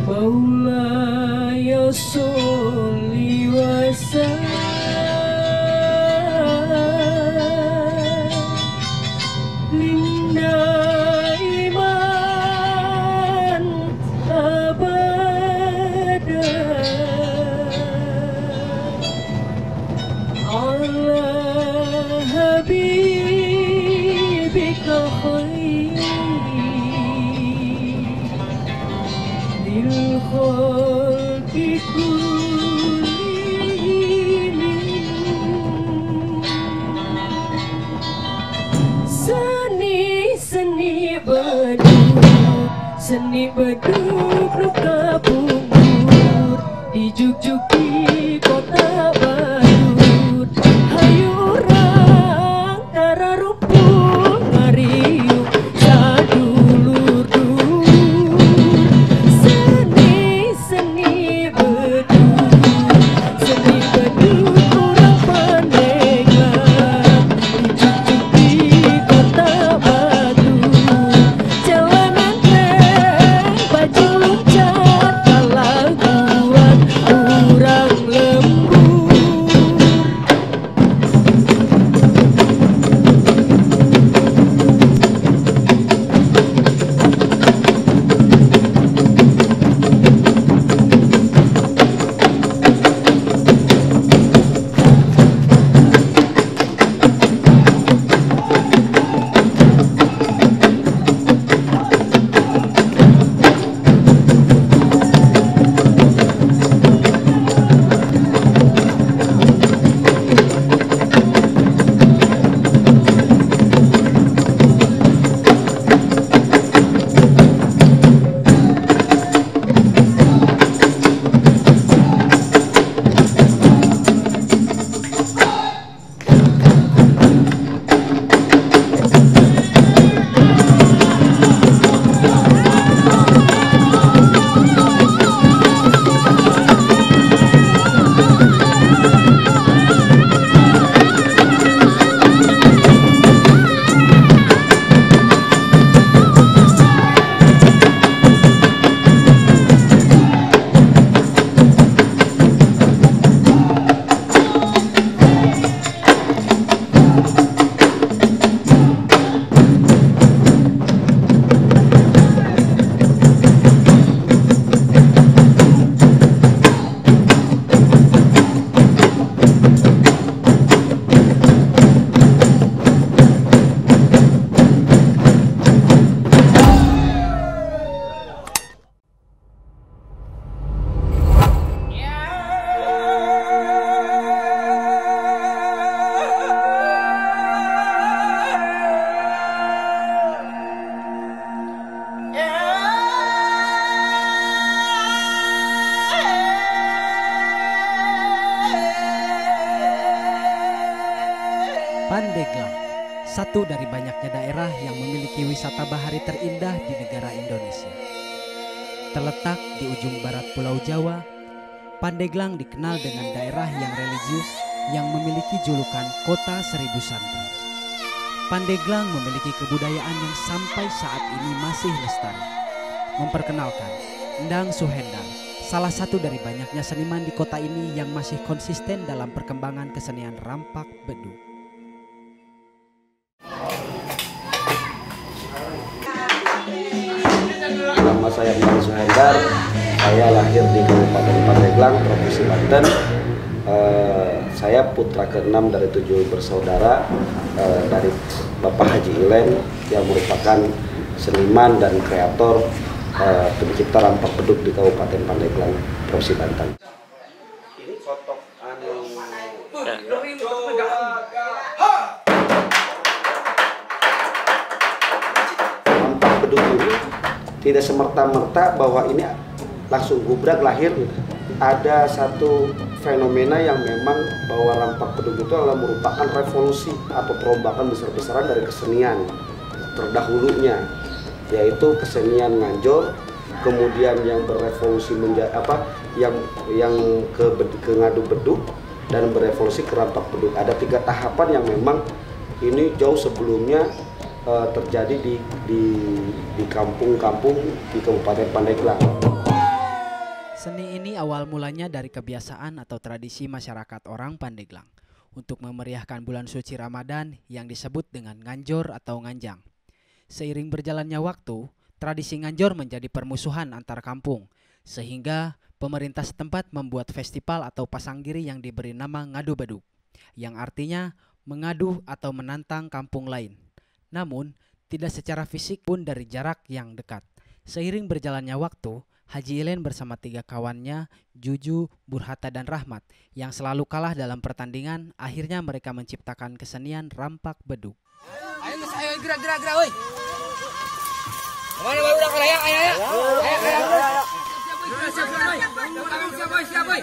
مولاي صل وسلم دائما أبدا على حبيبك خير الخلق كلهم. Seni beduk luka bungur dijuk-juk di kota Badut. Hayurang tara rumpun ngariuk sadulur-dulur. Seni beduk kurang pandeglang dijuk-juk di kota Badut. Jalanan baju cat kalaguan kurang lembut. Pandeglang, satu dari banyaknya daerah yang memiliki wisata bahari terindah di negara Indonesia. Terletak di ujung barat Pulau Jawa, Pandeglang dikenal dengan daerah yang religius yang memiliki julukan Kota Seribu Santri. Pandeglang memiliki kebudayaan yang sampai saat ini masih lestari. Memperkenalkan Endang Suhendar, salah satu dari banyaknya seniman di kota ini yang masih konsisten dalam perkembangan kesenian rampak beduk. Nama saya Endang Suhendar, saya lahir di Kabupaten Pandeglang, Provinsi Banten. Saya putra ke-6 dari 7 bersaudara dari Bapak Haji Ilen yang merupakan seniman dan kreator pencipta rampak beduk di Kabupaten Pandeglang, Provinsi Banten. Ini kotok rampak beduk ini tidak semerta-merta bahwa ini langsung gubrak lahir. Ada satu fenomena yang memang bahwa rampak beduk itu adalah merupakan revolusi atau perombakan besar-besaran dari kesenian terdahulunya, yaitu kesenian Nganjor, kemudian yang berevolusi menjadi yang ke ngadu beduk dan berevolusi ke rampak beduk. Ada 3 tahapan yang memang ini jauh sebelumnya terjadi di kampung-kampung di Kabupaten Pandeglang. Seni ini awal mulanya dari kebiasaan atau tradisi masyarakat orang Pandeglang untuk memeriahkan bulan suci Ramadan yang disebut dengan nganjor atau nganjang. Seiring berjalannya waktu, tradisi nganjor menjadi permusuhan antar kampung, sehingga pemerintah setempat membuat festival atau pasanggiri yang diberi nama Ngadu Beduk, yang artinya mengadu atau menantang kampung lain. Namun, tidak secara fisik pun dari jarak yang dekat. Seiring berjalannya waktu, Haji Ilen bersama 3 kawannya, Juju, Burhata, dan Rahmat, yang selalu kalah dalam pertandingan, akhirnya mereka menciptakan kesenian rampak beduk. Ayo gerak, woi. Kemana udah keraya? Ayo. Siap, boy.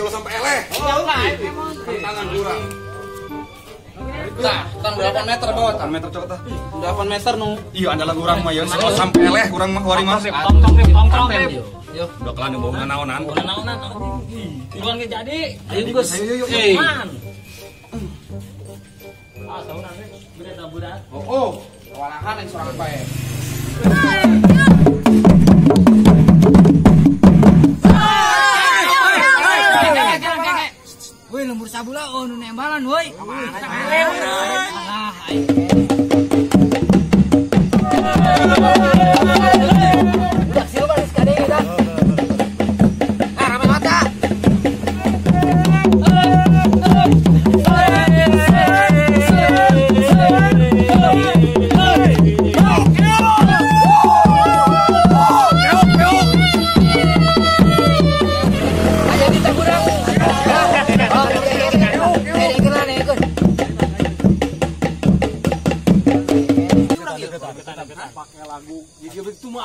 Sampai eleh. Tangan kurang. Nah, tang 8 meter bawah. 8 meter cokot. 8 meter nu. Iya, andalan kurang mah ya. Sampai eleh kurang mah wari mah. Tong. Yo. Udah kelan yang bawa naonan. Naonan. Iwan ge jadi. Ayo geus. Ayo. Saunan we. Budak. Oh. Walahan yang sorangan bae. Woi, lembur sabula nu nembalan woi. Budak siapa geus kadeng eta? Rame mata. Pakai lagu Gigibrik Tuman.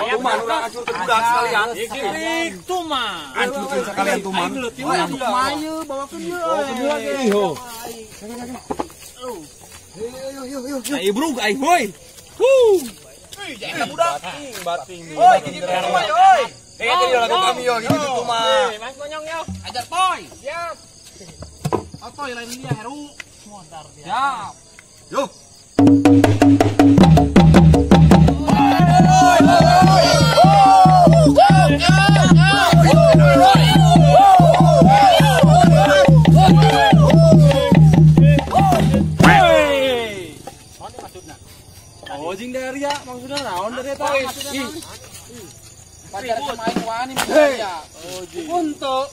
Tuman udah hancurkan budak sekalian. Gigibrik Tuman. Hancurkan sekalian Tuman. Tuman ye bawakeun ye. Ayo bro, ayo hoy. Jangan budak. Bating. Oi, Gigibrik Tuman oi. Jadi lagu kami yo Gigibrik Tuman. Mas Gonyong yo. Ajar toy. Siap. Toy lain dia Heru. Montar dia. Siap. Yo. Ojing dari ya, maksudnya naon dari eta? Pacar pemain wani ya. Ojing. Untuk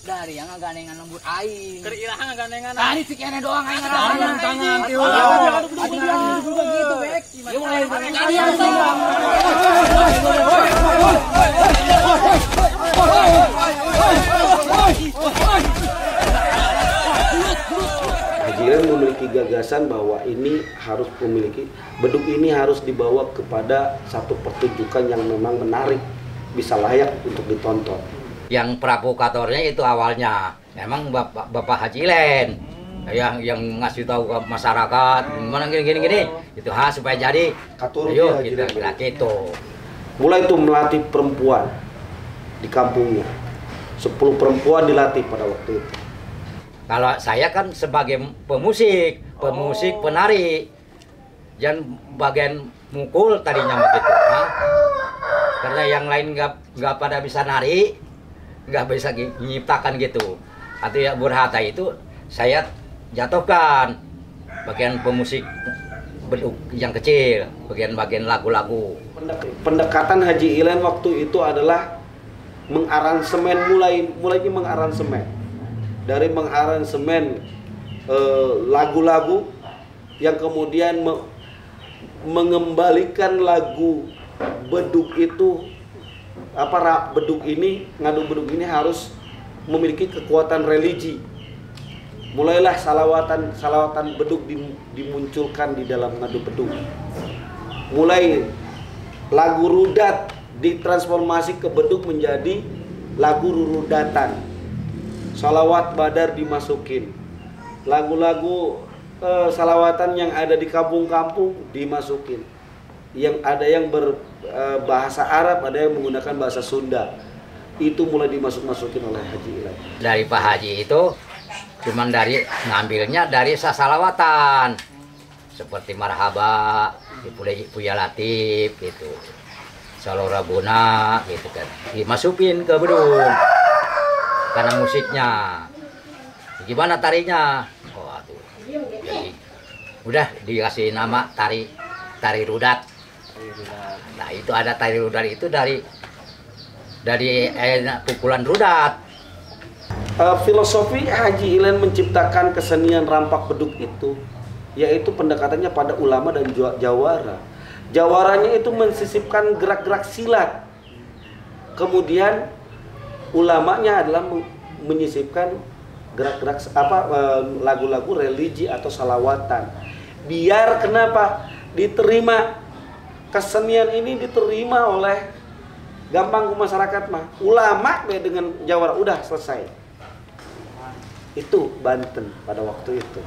dari yang ngaganengan lembut aing. Keur iraha ngaganengan. Tadi si kene doang aing ngarangan. Tangan tieu. Juga gitu, Bek. Ieu mulai jadi Haji Ilen memiliki gagasan bahwa ini harus memiliki beduk ini harus dibawa kepada satu pertunjukan yang memang menarik, bisa layak untuk ditonton. Yang provokatornya itu awalnya memang Bapak Haji Ilen yang ngasih tahu ke masyarakat gimana gini itu supaya jadi ayo kita gitu. Mulai itu melatih perempuan di kampungnya, 10 perempuan dilatih pada waktu itu. Kalau saya kan sebagai pemusik, penari, dan bagian mukul tadinya begitu. Karena yang lain nggak pada bisa nari, nggak bisa menciptakan gitu. Artinya Burhata itu saya jatuhkan bagian pemusik beduk yang kecil, bagian lagu-lagu. Pendekatan Haji Ilen waktu itu adalah mengaransemen, mulainya mengaransemen. Dari mengaransemen lagu-lagu yang kemudian mengembalikan lagu beduk itu beduk ini, ngadu beduk ini harus memiliki kekuatan religi. Mulailah salawatan beduk dimunculkan di dalam ngadu beduk. Mulai lagu rudat ditransformasi ke beduk menjadi lagu rurudatan. Salawat badar dimasukin. Lagu-lagu salawatan yang ada di kampung-kampung dimasukin. Yang ada yang berbahasa Arab, ada yang menggunakan bahasa Sunda. Itu mulai dimasukin oleh Haji Ilen. Dari Pak Haji itu cuman ngambilnya dari salawatan. Seperti marhaba, Puya Latif gitu. Solo Rabuna gitu kan. Dimasukin ke beduk. Karena musiknya. Gimana tarinya? Oh, aduh. Jadi udah dikasih nama tari rudat. Nah, itu ada tari rudat itu dari pukulan rudat. Filosofi Haji Ilen menciptakan kesenian rampak beduk itu, yaitu pendekatannya pada ulama dan jawara. Jawaranya itu mensisipkan gerak-gerak silat. Kemudian ulamanya adalah menyisipkan gerak-gerak lagu-lagu religi atau salawatan. Biar kenapa diterima, kesenian ini diterima oleh gampang ke masyarakat mah. Ulama dengan jawara udah selesai. Itu Banten pada waktu itu.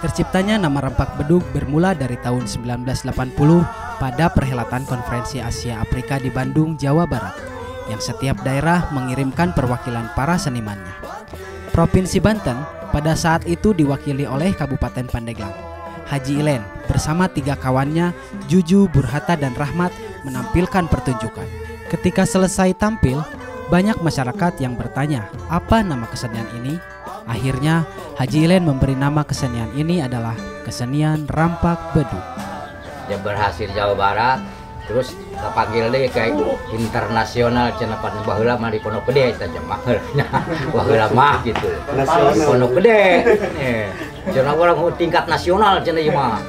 Terciptanya nama rampak beduk bermula dari tahun 1980 pada perhelatan Konferensi Asia Afrika di Bandung, Jawa Barat, yang setiap daerah mengirimkan perwakilan para senimannya. Provinsi Banten pada saat itu diwakili oleh Kabupaten Pandeglang. Haji Ilen bersama 3 kawannya, Juju, Burhata, dan Rahmat menampilkan pertunjukan. Ketika selesai tampil, banyak masyarakat yang bertanya, apa nama kesenian ini? Akhirnya, Haji Ilen memberi nama kesenian ini adalah kesenian rampak beduk. Dia berhasil Jawa Barat, terus terpanggil deh kayak internasional cenapan baheula mah di Pondok Gede eta mah baheula mah gitu. Pondok Gede. Cenah urang tingkat nasional cenah ieu mah.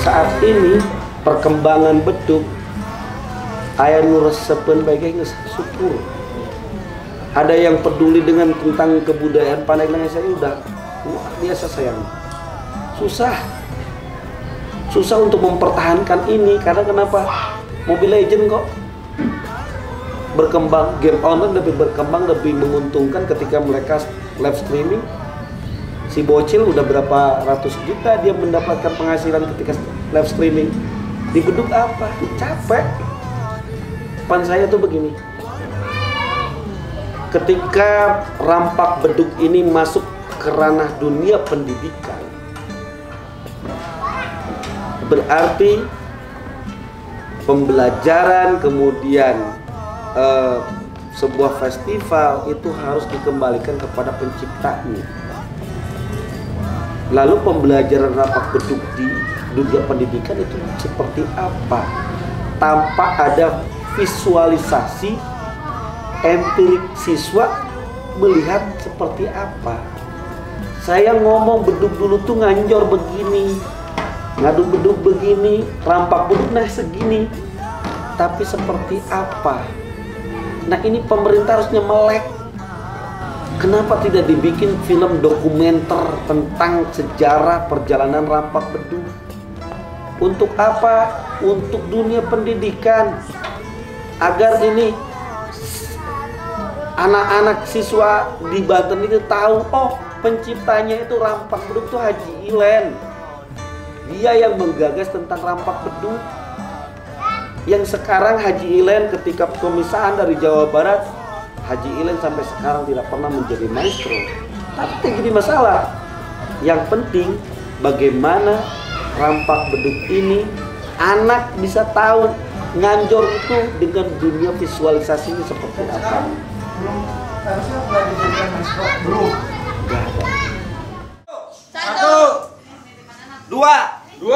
Saat ini perkembangan beduk aya nu resepeun bae geus syukur. Ada yang peduli dengan tentang kebudayaan Pandeglang, saya udah luar biasa sayang. Susah untuk mempertahankan ini karena kenapa? Mobile Legends kok berkembang, game online lebih berkembang, lebih menguntungkan ketika mereka live streaming. Si bocil udah berapa ratus juta dia mendapatkan penghasilan ketika live streaming. Di beduk apa? Capek. Pan saya tuh begini. Ketika rampak beduk ini masuk ke ranah dunia pendidikan, berarti pembelajaran kemudian sebuah festival itu harus dikembalikan kepada penciptanya. Lalu pembelajaran rampak beduk di dunia pendidikan itu seperti apa? Tanpa ada visualisasi empirik siswa melihat seperti apa. Saya ngomong beduk dulu tuh nganjor begini, ngadu beduk begini, rampak beduk nah segini. Tapi seperti apa? Nah ini pemerintah harusnya melek. Kenapa tidak dibikin film dokumenter tentang sejarah perjalanan rampak beduk? Untuk apa? Untuk dunia pendidikan. Agar ini anak-anak siswa di Banten itu tahu, oh penciptanya itu rampak beduk itu Haji Ilen. Dia yang menggagas tentang rampak beduk. Yang sekarang Haji Ilen ketika pemisahan dari Jawa Barat, Haji Ilen sampai sekarang tidak pernah menjadi maestro. Tapi tidak jadi masalah. Yang penting bagaimana rampak beduk ini anak bisa tahu nganjor itu dengan dunia visualisasinya seperti apa. Harusnya pernah dijadikan maskot belum? Gak ada. 1, 2, 3,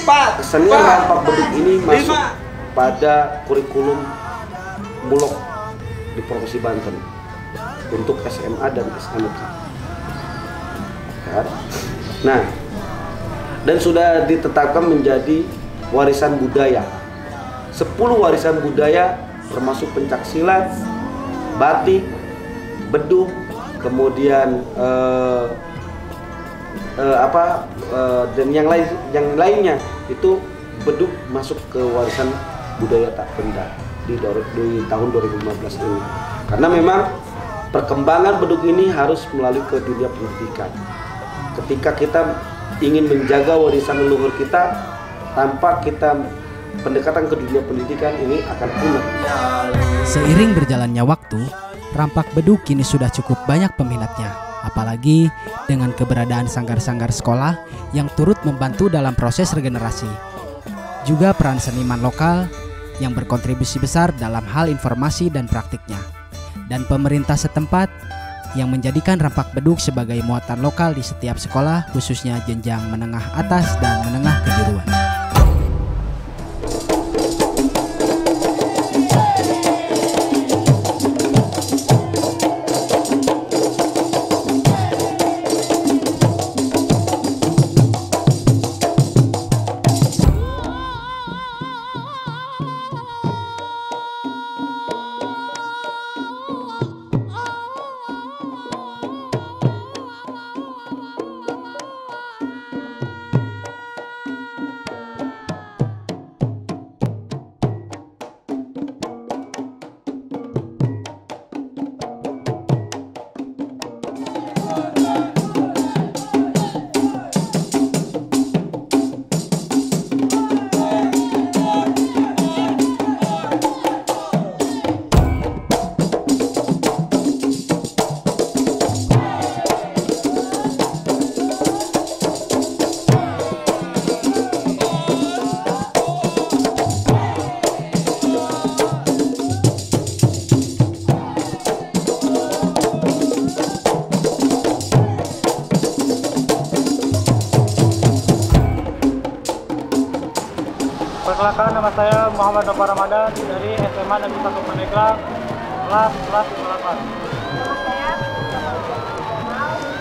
4. Kesenian rampak beduk ini masuk pada kurikulum Bulog di Provinsi Banten untuk SMA dan SMK. Nah, dan sudah ditetapkan menjadi warisan budaya. 10 warisan budaya termasuk pencaksilat, batik, beduk, kemudian dan yang lainnya itu beduk masuk ke warisan budaya tak benda di tahun 2015 ini. Karena memang perkembangan beduk ini harus melalui ke dunia pendidikan. Ketika kita ingin menjaga warisan leluhur kita, tanpa kita pendekatan ke dunia pendidikan, ini akan punah. Seiring berjalannya waktu, rampak beduk kini sudah cukup banyak peminatnya. Apalagi dengan keberadaan sanggar-sanggar sekolah yang turut membantu dalam proses regenerasi. Juga peran seniman lokal yang berkontribusi besar dalam hal informasi dan praktiknya. Dan pemerintah setempat yang menjadikan rampak beduk sebagai muatan lokal di setiap sekolah, khususnya jenjang menengah atas dan menengah kejuruan. Perkenalkan, nama saya Muhammad Nova Ramadan dari SMA Negeri 1 Pandeglang, kelas 8. Nama saya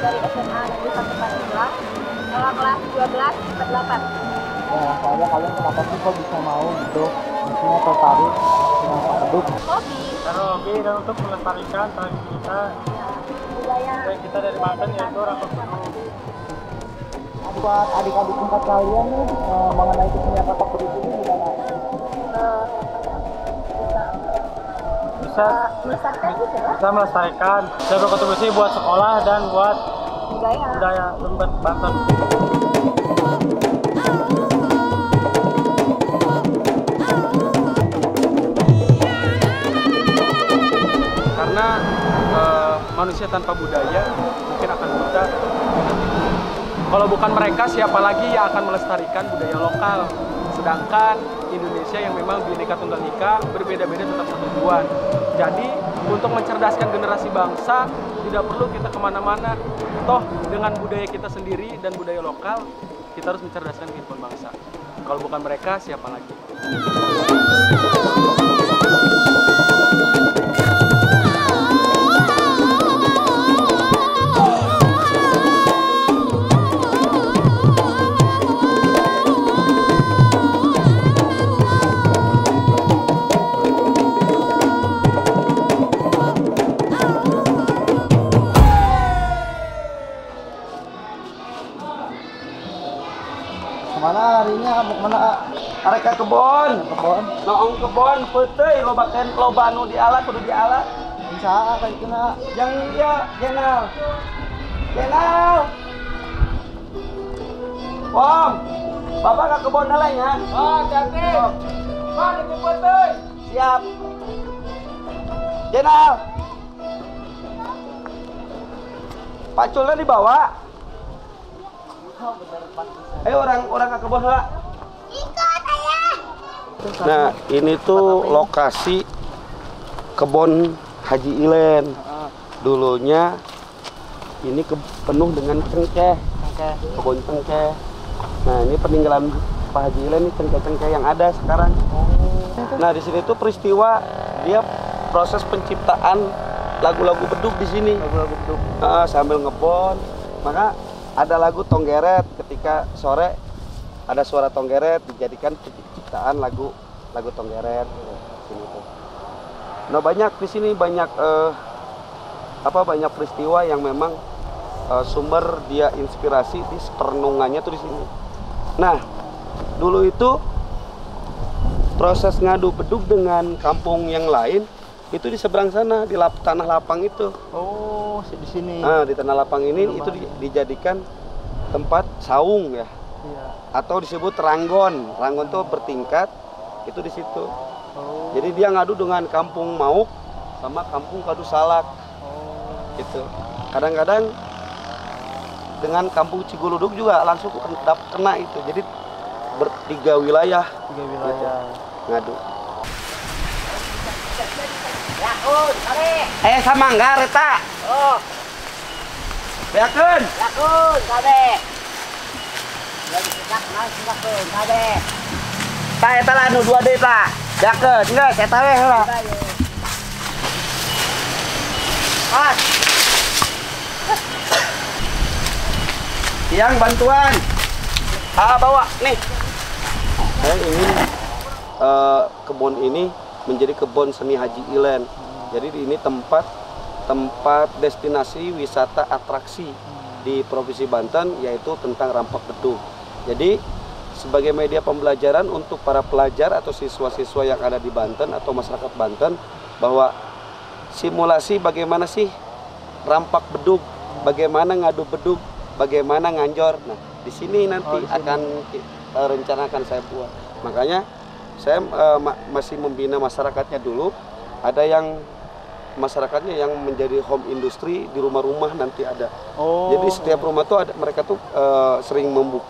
dari SMA Negeri 1 Pandeglang, kelas 12/8. Ya, saya kalian kenapa sih kok bisa mau gitu? Maksudnya tertarik dengan beduk? Hobi. Karena hobi dan untuk melestarikan tradisi kita, Budaya. kita dari Banten yaitu rampak beduk. Buat adik-adik tingkat kalian nih mengenai kesenian rampak beduk ini gimana? Bisa Melestarikan gitu ya. bisa melestarikan dan berkontribusi buat sekolah dan buat budaya Lembet Banten. Karena manusia tanpa budaya mungkin akan buta. Kalau bukan mereka, siapa lagi yang akan melestarikan budaya lokal? Sedangkan Indonesia yang memang Bhinneka Tunggal Ika berbeda-beda tetap satu tujuan. Jadi untuk mencerdaskan generasi bangsa tidak perlu kita kemana-mana. Toh dengan budaya kita sendiri dan budaya lokal kita harus mencerdaskan kehidupan bangsa. Kalau bukan mereka, siapa lagi? Kemana harinya? Mau kemana? Arek ka kebon. Kebon? Noong kebon peuteuy loba nu diala kudu diala. Bisa kayak kena. Yang dia Jenal. Wong, Bapak ka kebon heula nya. Oh, tapi. Oh, dijemput teuy. Siap. Jenal. Paculnya dibawa. Ayo orang ke kebun lah. Ikut ayah. Nah, ini tuh lokasi kebun Haji Ilen. Dulunya ini penuh dengan cengkeh. Kebun cengkeh. Nah, ini peninggalan Pak Haji Ilen, ini cengkeh-cengkeh yang ada sekarang. Nah, di sini tuh peristiwa dia proses penciptaan lagu-lagu beduk di sini. Lagu-lagu beduk. Sambil ngebon. Maka ada lagu Tonggeret ketika sore ada suara Tonggeret dijadikan ciptaan lagu Tonggeret sini tuh. Nah banyak di sini banyak banyak peristiwa yang memang sumber dia inspirasi di perenungannya tuh di sini. Nah dulu itu proses ngadu bedug dengan kampung yang lain itu di seberang sana di tanah lapang itu. Oh, di sini. Nah di tanah lapang ini itu dijadikan tempat saung ya. Iya. Atau disebut ranggon. Ranggon tuh bertingkat itu di situ. Oh. Jadi dia ngadu dengan kampung Mauk sama kampung Kadu Salak. Gitu. Kadang-kadang dengan kampung Ciguluduk juga langsung kena itu. Jadi tiga wilayah. Gitu. Ngadu. Sama enggak reta? Oh, Beakeun. lakun, kabe. Lagi sidak, kabe. Ta eta lah nu 2 deui ta. Beakeun, geus eta we heula. Pas. Yang bantuan. Bawa nih. Saya ingin kebun ini menjadi kebun seni Haji Ilen. Jadi ini tempat destinasi wisata atraksi di Provinsi Banten, yaitu tentang rampak bedug. Jadi sebagai media pembelajaran untuk para pelajar atau siswa-siswa yang ada di Banten atau masyarakat Banten, bahwa simulasi bagaimana sih rampak bedug, bagaimana ngadu bedug, bagaimana nganjor. Nah di sini nanti akan rencanakan saya buat. Makanya saya masih membina masyarakatnya dulu. Ada yang masyarakatnya yang menjadi home industry di rumah-rumah nanti ada. Jadi setiap rumah tuh ada, mereka tuh sering membuat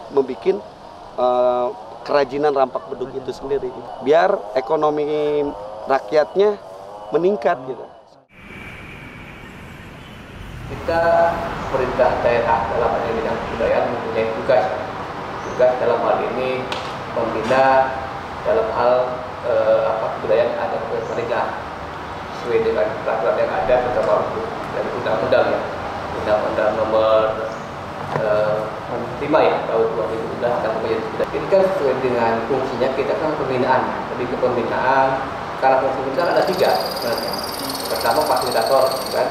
kerajinan rampak bedug itu sendiri, biar ekonomi rakyatnya meningkat gitu. Kita pemerintah daerah dalam hal ini bidang kebudayaan mempunyai tugas dalam hal ini membina dalam hal kebudayaan ada mereka sesuai dengan peraturan yang ada terutama dari undang-undang ya, undang-undang nomor 5 ya tahun 2000 tentang kebudayaan. Ini kan sesuai dengan fungsinya, kita kan pembinaan, lebih ke pembinaan. Karena fungsi pembinaan ada 3 sebenarnya. Pertama fasilitator kan,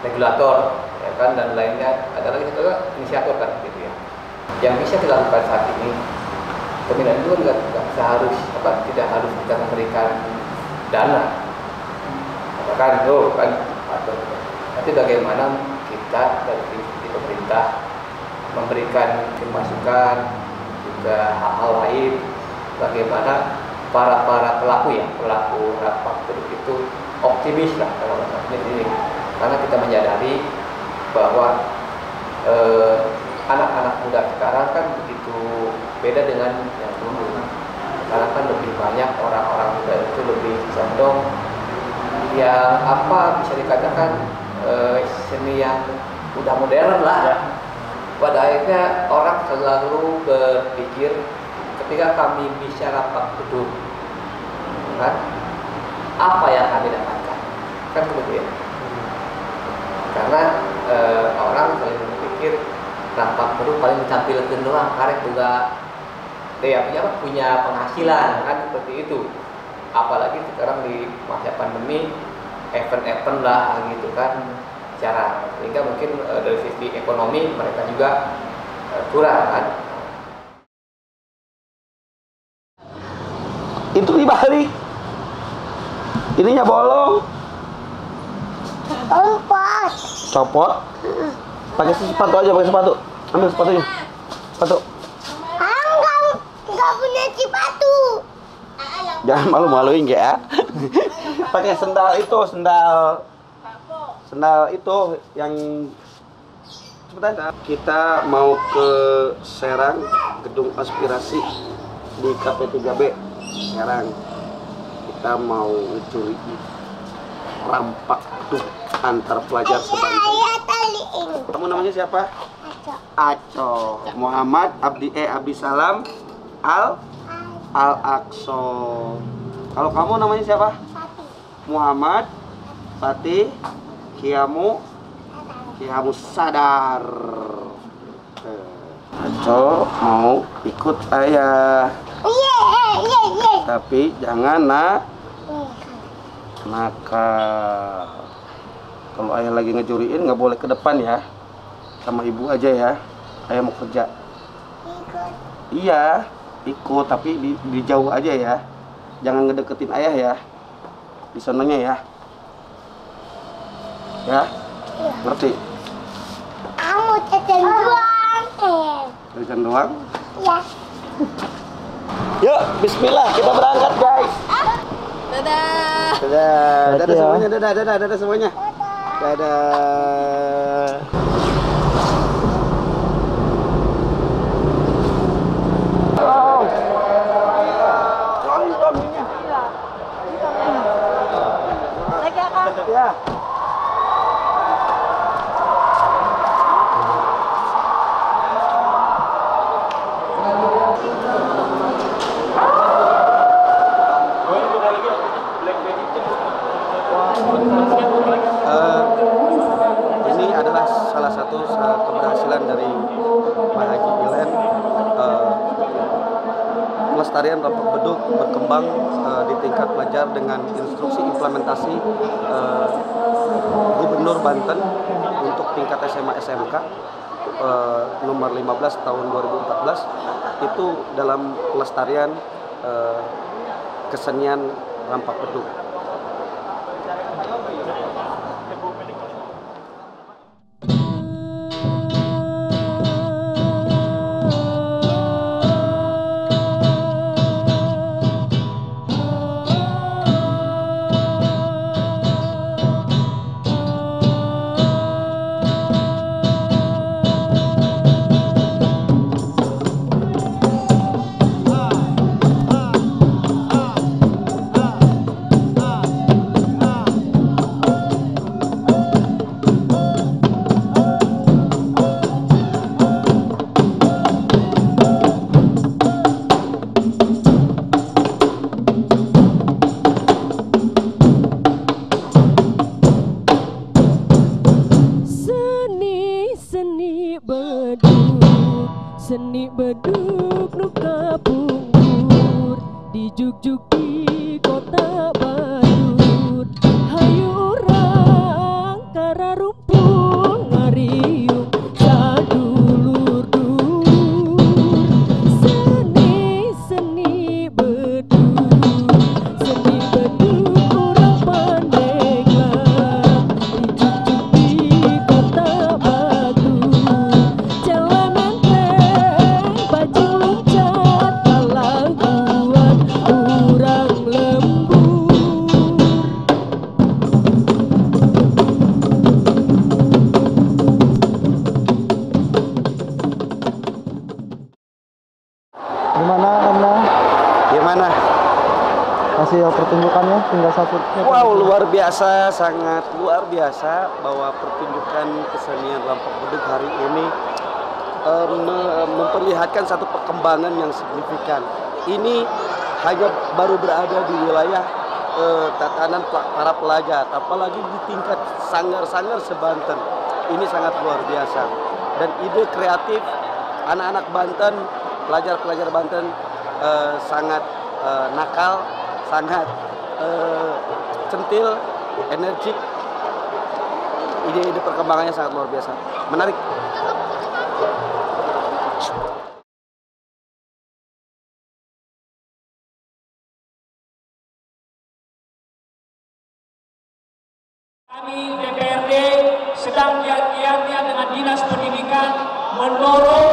regulator ya kan, dan lainnya ada lagi satu inisiator kan gitu ya. Yang bisa dilakukan saat ini pembinaan itu tidak harus tidak harus kita memberikan dana, katakan kan, tapi bagaimana kita dari pemerintah memberikan masukan juga hal-hal lain, bagaimana para pelaku rampak bedug itu optimis lah kalau masalah ini, karena kita menyadari bahwa anak-anak muda sekarang kan begitu beda dengan yang dulu. Sekarang kan lebih banyak orang-orang muda itu lebih condong yang bisa dikatakan seni yang udah modern lah. Pada akhirnya orang selalu berpikir ketika kami bisa rampak bedug, kan apa yang kami dapatkan, kan begitu ya. Karena orang selalu berpikir rampak bedug paling ditampilkan doang, karek juga punya penghasilan kan, seperti itu. Apalagi sekarang di masa pandemi, event-event lah gitu kan, sehingga mungkin dari sisi ekonomi mereka juga kurang kan. Itu dibalik, ininya bolong. Copot. Pakai sepatu aja, pakai sepatu. Ambil sepatunya. Sepatu. Enggak punya sepatu. Jangan malu-maluin ya. Pakai sendal itu, sendal itu yang sebentar. Kita mau ke Serang, Gedung Aspirasi di KP3B Serang. Kita mau mencuri rampak bedug antar pelajar sebanten. Kamu namanya siapa? Aco. Muhammad Abdi Salam Al-Aqso. Kalau kamu namanya siapa? Muhammad Fatih Kiamu Sadar. So, mau ikut ayah. Tapi jangan nakal. Kalau ayah lagi ngejuriin nggak boleh ke depan ya. Sama ibu aja ya. Ayah mau kerja. Iya, ikut tapi di jauh aja ya. Jangan ngedeketin ayah ya. Di sononya ya. Ya? Ngerti? Kamu jajan doang. Jajan doang? Iya. Yuk, bismillah, kita berangkat guys. Dadah. Dadah, dadah semuanya, dadah semuanya. Dadah. Lagi Kak. Ya. Ini adalah salah satu keberhasilan dari Pak Haji Ilen. Pelestarian Rampak Bedug berkembang di tingkat pelajar dengan instruksi implementasi Gubernur Banten untuk tingkat SMA SMK nomor 15 tahun 2014 itu dalam pelestarian kesenian Rampak Bedug. Seni bedug nu kapungkur dijuk-juk di kota Badur. Hayu urang kararumpung ngariung sadulur-dulur. Seni bedug urang pandeglang dijuk-juk di kota Badur. Jalanan baju loncat kalaguan urang lembur. Gimana Anda Gimana? hasil pertunjukannya tinggal satu? Wow, luar biasa, sangat luar biasa bahwa pertunjukan kesenian Rampak Bedug hari ini memperlihatkan satu perkembangan yang signifikan. Ini hanya baru berada di wilayah tatanan para pelajar, apalagi di tingkat sanggar-sanggar se-Banten. Ini sangat luar biasa. Dan ide kreatif anak-anak Banten, pelajar-pelajar Banten sangat nakal, sangat centil, energik. Ide-ide perkembangannya sangat luar biasa, menarik. Kami DPRD sedang giat-giatnya dengan Dinas Pendidikan mendorong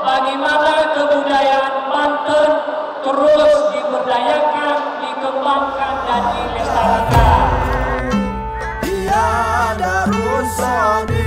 bagaimana kebudayaan Banten terus diberdayakan, dikembangkan dan dilestarikan. Tiada rusak.